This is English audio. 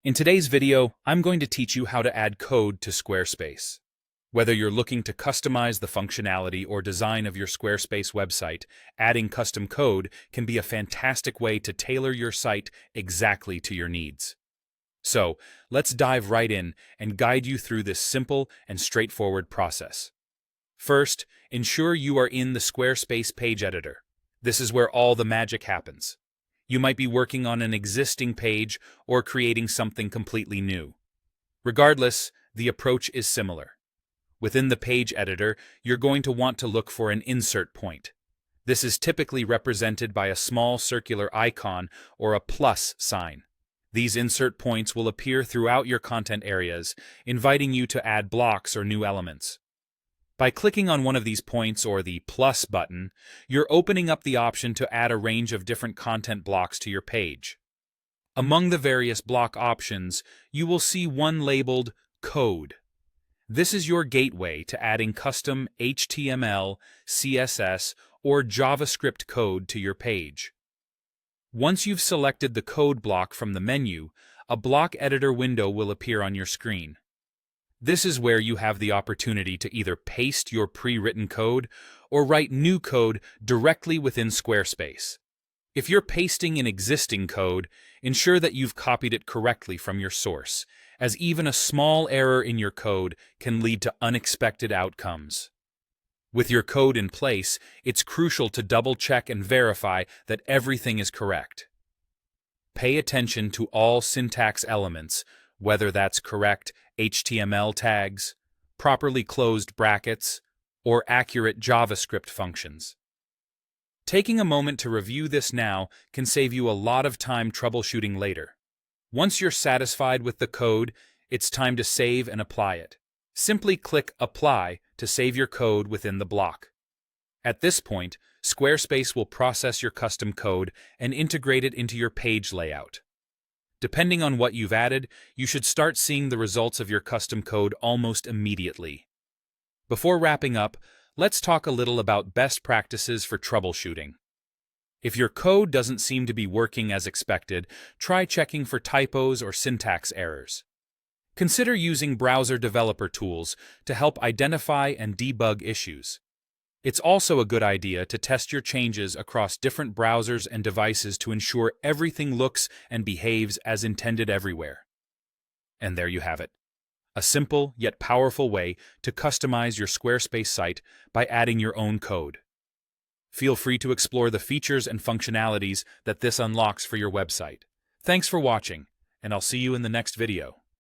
In today's video, I'm going to teach you how to add code to Squarespace. Whether you're looking to customize the functionality or design of your Squarespace website, adding custom code can be a fantastic way to tailor your site exactly to your needs. So, let's dive right in and guide you through this simple and straightforward process. First, ensure you are in the Squarespace page editor. This is where all the magic happens. You might be working on an existing page or creating something completely new. Regardless, the approach is similar. Within the page editor, you're going to want to look for an insert point. This is typically represented by a small circular icon or a plus sign. These insert points will appear throughout your content areas, inviting you to add blocks or new elements. By clicking on one of these points or the plus button, you're opening up the option to add a range of different content blocks to your page. Among the various block options, you will see one labeled Code. This is your gateway to adding custom HTML, CSS, or JavaScript code to your page. Once you've selected the code block from the menu, a block editor window will appear on your screen. This is where you have the opportunity to either paste your pre-written code or write new code directly within Squarespace. If you're pasting an existing code, ensure that you've copied it correctly from your source, as even a small error in your code can lead to unexpected outcomes. With your code in place, it's crucial to double-check and verify that everything is correct. Pay attention to all syntax elements, whether that's correct HTML tags, properly closed brackets, or accurate JavaScript functions. Taking a moment to review this now can save you a lot of time troubleshooting later. Once you're satisfied with the code, it's time to save and apply it. Simply click Apply to save your code within the block. At this point, Squarespace will process your custom code and integrate it into your page layout. Depending on what you've added, you should start seeing the results of your custom code almost immediately. Before wrapping up, let's talk a little about best practices for troubleshooting. If your code doesn't seem to be working as expected, try checking for typos or syntax errors. Consider using browser developer tools to help identify and debug issues. It's also a good idea to test your changes across different browsers and devices to ensure everything looks and behaves as intended everywhere. And there you have it. A simple yet powerful way to customize your Squarespace site by adding your own code. Feel free to explore the features and functionalities that this unlocks for your website. Thanks for watching, and I'll see you in the next video.